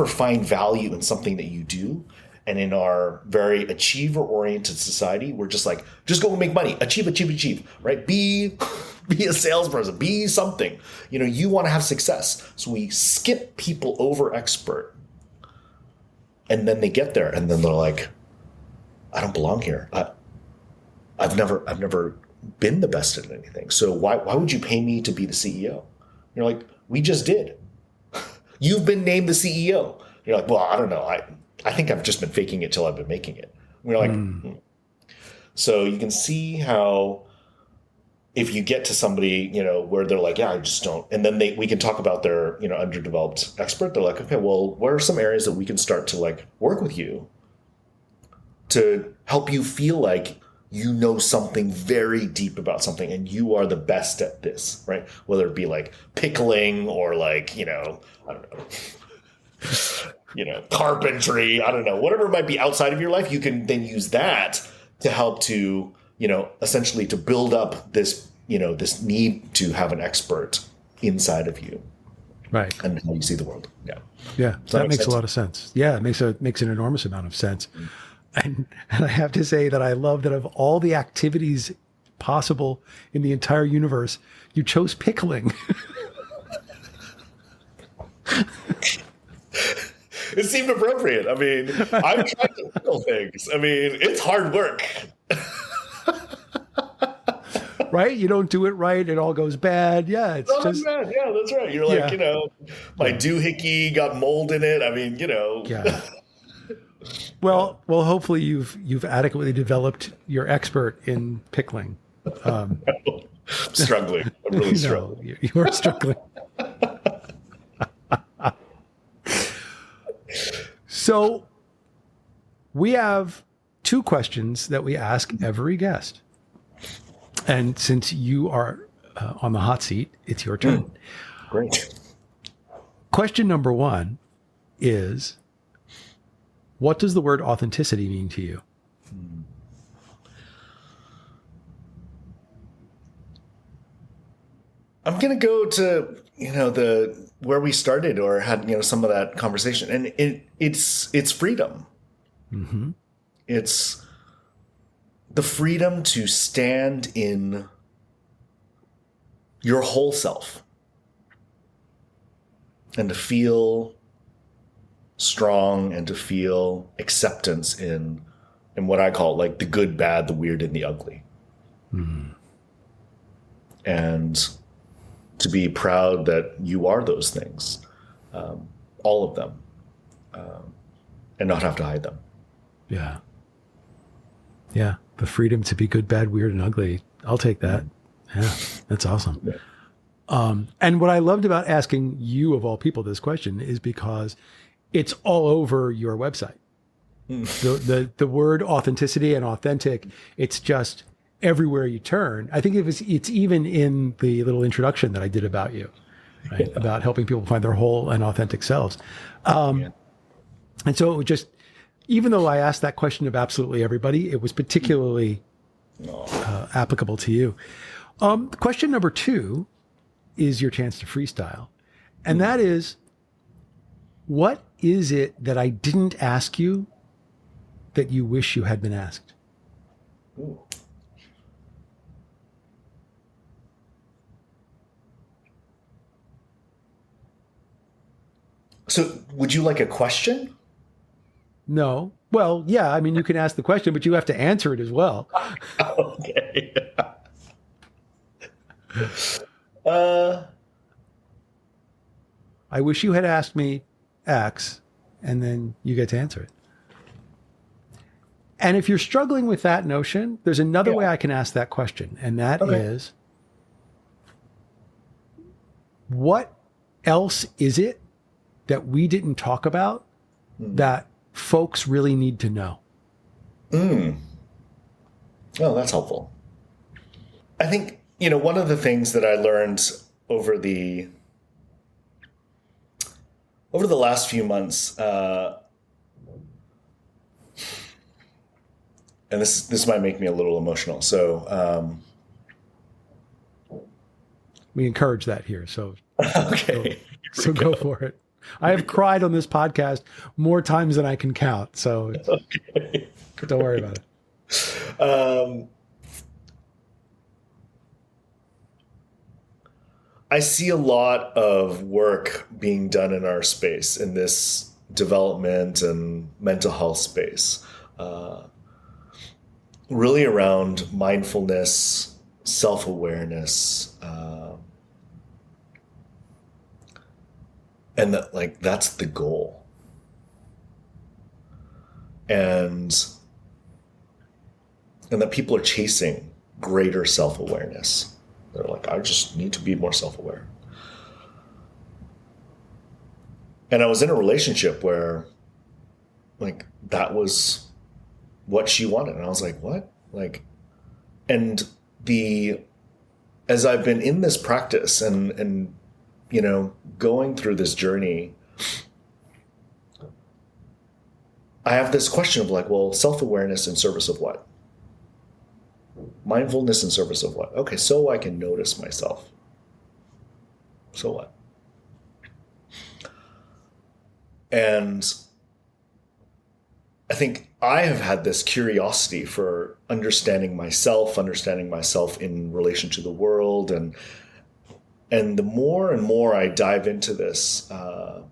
find value in something that you do. And in our very achiever-oriented society, we're just like, just go and make money, achieve, right? Be a salesperson, be something. You know, you want to have success. So we skip people over expert. And then they get there and then they're like, I don't belong here. I've never been the best at anything. So why would you pay me to be the CEO? You're like, we just did. You've been named the CEO. You're like, well, I don't know. I think I've just been faking it till I've been making it. And we're like, So you can see how if you get to somebody, you know, where they're like, yeah, I just don't. And then we can talk about their, you know, underdeveloped expert. They're like, okay, well, what are some areas that we can start to like work with you to help you feel like you know something very deep about something and you are the best at this, right? Whether it be like pickling or like, you know, I don't know, you know, carpentry, I don't know, whatever might be outside of your life, you can then use that to help to, you know, essentially to build up this, you know, this need to have an expert inside of you. Right. And how you see the world. Yeah. Yeah. That makes a lot of sense. Yeah. It makes an enormous amount of sense. And I have to say that I love that of all the activities possible in the entire universe, you chose pickling. It seemed appropriate. I mean, I'm trying to pickle things. I mean, it's hard work. Right? You don't do it right, it all goes bad. Yeah, it's just bad. Yeah, that's right. You're like, you know, my doohickey got mold in it. I mean, you know. Yeah. Well, hopefully you've adequately developed your expert in pickling. I'm struggling. I'm really struggling. You are struggling. So we have 2 questions that we ask every guest. And since you are on the hot seat, it's your turn. Great. Question number 1 is, what does the word authenticity mean to you? I'm going to go to, you know, where we started or had, you know, some of that conversation. And it's freedom. Mm-hmm. It's the freedom to stand in your whole self and to feel strong and to feel acceptance in what I call like the good, bad, the weird, and the ugly. Mm-hmm. And to be proud that you are those things, all of them, and not have to hide them. Yeah. Yeah. The freedom to be good, bad, weird, and ugly. I'll take that. Yeah. That's awesome. Yeah. And what I loved about asking you of all people this question is because it's all over your website. The word authenticity and authentic, it's just everywhere you turn. I think it's even in the little introduction that I did about you, right? About helping people find their whole and authentic selves. And so it was just, even though I asked that question of absolutely everybody, it was particularly applicable to you. Question number 2 is your chance to freestyle. And that is, what is it that I didn't ask you that you wish you had been asked? Ooh. So would you like a question? No. Well, yeah, I mean, you can ask the question, but you have to answer it as well. Okay. I wish you had asked me X, and then you get to answer it. And if you're struggling with that notion, there's another way I can ask that question, and that is, what else is it that we didn't talk about that folks really need to know? Oh, that's helpful. I think, one of the things that I learned over the last few months, and this might make me a little emotional. So we encourage that here. So okay, so go for it. I have cried on this podcast more times than I can count. So don't worry about it. I see a lot of work being done in our space, in this development and mental health space, really around mindfulness, self-awareness, and that's the goal. And that people are chasing greater self-awareness. They're like, I just need to be more self-aware. And I was in a relationship where that was what she wanted. And I was like, what? And as I've been in this practice and going through this journey, I have this question of well, self-awareness in service of what? Mindfulness in service of what? Okay, so I can notice myself. So what? And I think I have had this curiosity for understanding myself in relation to the world. And the more and more I dive into this, I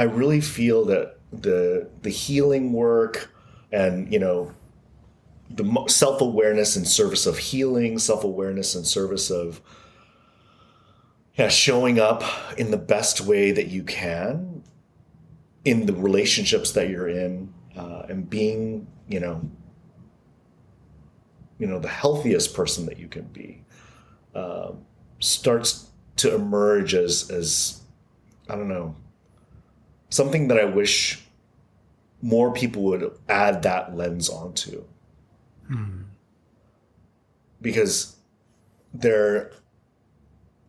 really feel that the healing work and, the self-awareness in service of healing, self-awareness in service of showing up in the best way that you can in the relationships that you're in, and being, the healthiest person that you can be, starts to emerge as I don't know, something that I wish more people would add that lens onto. Because there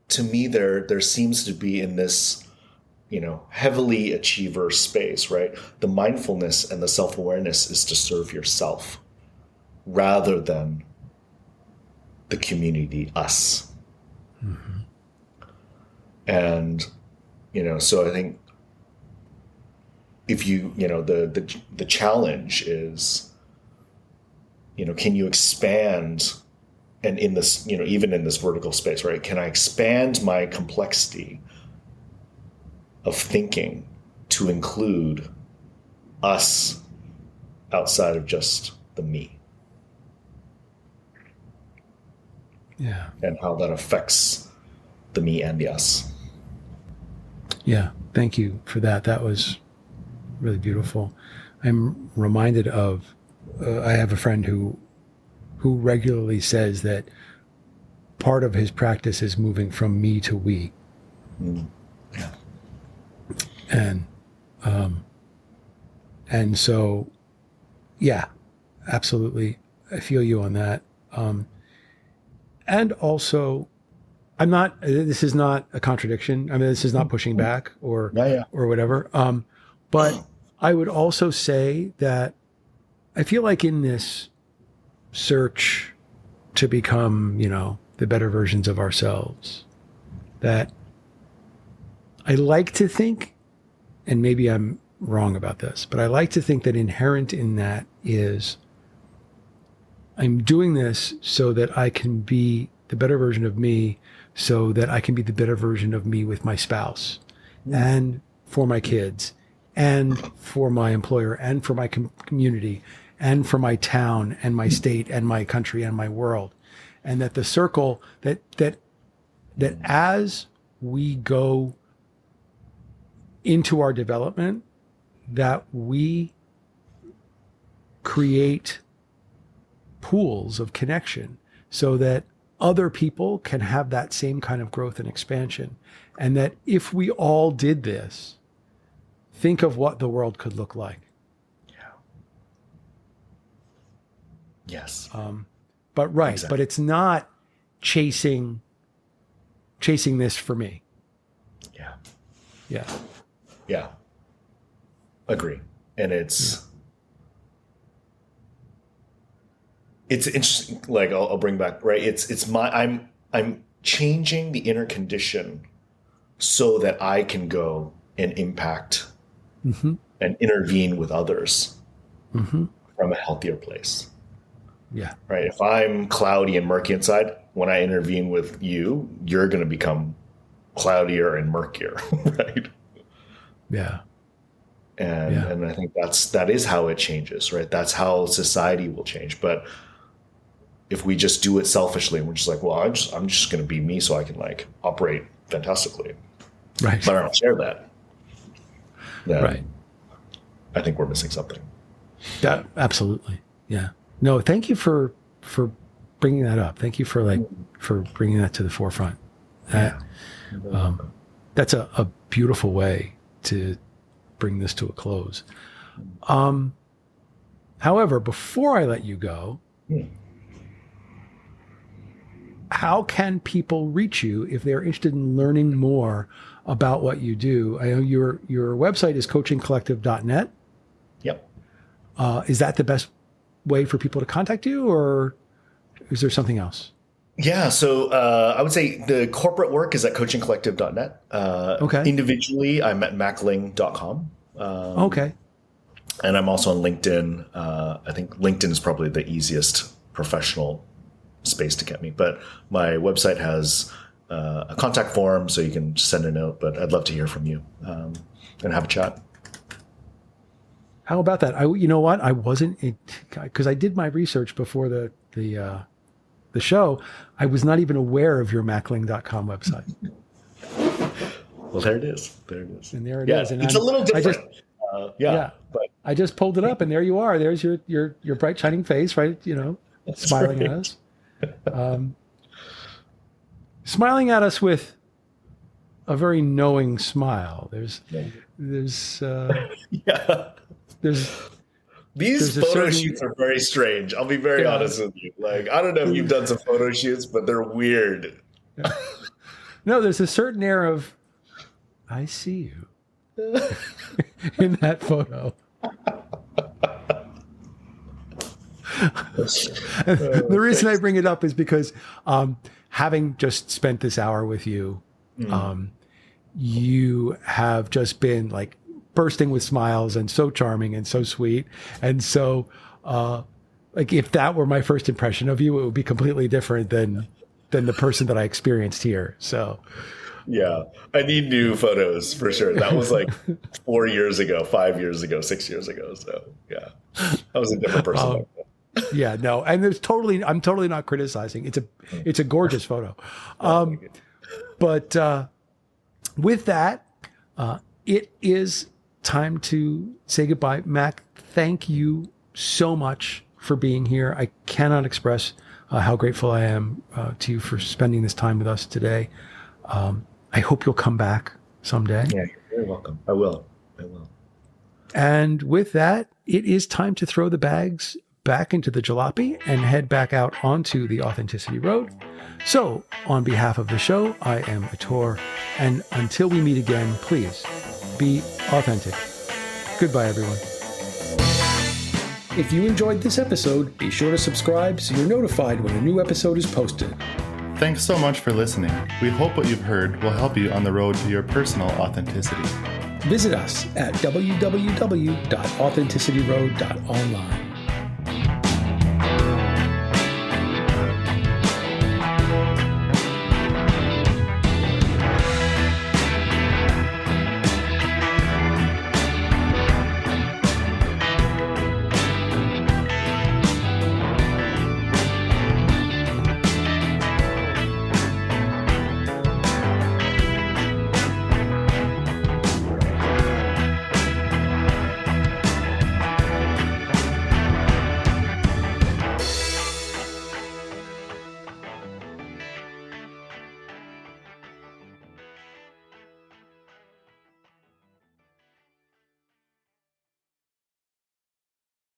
seems to be in this, heavily achiever space, right? The mindfulness and the self-awareness is to serve yourself rather than the community, us. And, so I think if the challenge is, can you expand, and in this, even in this vertical space, right? Can I expand my complexity of thinking to include us outside of just the me? Yeah. And how that affects the me and the us. Yeah. Thank you for that. That was really beautiful. I'm reminded of, I have a friend who regularly says that part of his practice is moving from me to we. Yeah. And And so, yeah, absolutely. I feel you on that. And also, this is not a contradiction. I mean, this is not pushing back or whatever. But I would also say that I feel like in this search to become, the better versions of ourselves, that I like to think, and maybe I'm wrong about this, but I like to think that inherent in that is I'm doing this so that I can be the better version of me, so that I can be the better version of me with my spouse and for my kids and for my employer and for my community and for my town and my state and my country and my world. And that the circle that as we go into our development, that we create pools of connection so that other people can have that same kind of growth and expansion. And that if we all did this, think of what the world could look like. Yeah. Yes. But right. Exactly. But it's not chasing this for me. Yeah. Yeah. Yeah. Agree. And it's interesting. Like I'll bring back, right. I'm changing the inner condition so that I can go and impact and intervene with others from a healthier place. Yeah. Right. If I'm cloudy and murky inside, when I intervene with you, you're going to become cloudier and murkier. Right. Yeah. And I think that is how it changes, right? That's how society will change. But if we just do it selfishly and we're just like, well, I'm just going to be me so I can like operate fantastically. Right. But I don't share that. Then right. I think we're missing something. Yeah, absolutely. Yeah. No, thank you for bringing that up. Thank you for bringing that to the forefront. That's a beautiful way to bring this to a close. However, before I let you go, how can people reach you if they're interested in learning more about what you do? I know your website is coachingcollective.net. Yep. Is that the best way for people to contact you, or is there something else? Yeah. So I would say the corporate work is at coachingcollective.net. Okay. Individually, I'm at macling.com. Okay. And I'm also on LinkedIn. I think LinkedIn is probably the easiest professional space to get me. But my website has a contact form, so you can send a note. But I'd love to hear from you and have a chat. How about that? You know what? I wasn't, because I did my research before the show. I was not even aware of your macling.com website. Well, there it is. And there it is. And it's a little different. But I just pulled it up, and there you are. There's your bright shining face, right? Smiling right. at us. Smiling at us with a very knowing smile. These photo shoots are very strange. I'll be very honest with you. Like, I don't know if you've done some photo shoots, but they're weird. Yeah. No, there's a certain air of, I see you in that photo. The reason I bring it up is because having just spent this hour with you, you have just been like bursting with smiles and so charming and so sweet. And so like if that were my first impression of you, it would be completely different than the person that I experienced here. So yeah, I need new photos for sure. That was like 4 years ago, 5 years ago, 6 years ago. So yeah, I was a different person. Yeah, no, and I'm totally not criticizing. It's a gorgeous photo. But with that, it is time to say goodbye. Mac, thank you so much for being here. I cannot express how grateful I am to you for spending this time with us today. I hope you'll come back someday. Yeah, you're very welcome. I will. And with that, it is time to throw the bags back into the jalopy and head back out onto the Authenticity Road. So, on behalf of the show, I am Ator, and until we meet again, please be authentic. Goodbye, everyone. If you enjoyed this episode, be sure to subscribe so you're notified when a new episode is posted. Thanks so much for listening. We hope what you've heard will help you on the road to your personal authenticity. Visit us at www.authenticityroad.online.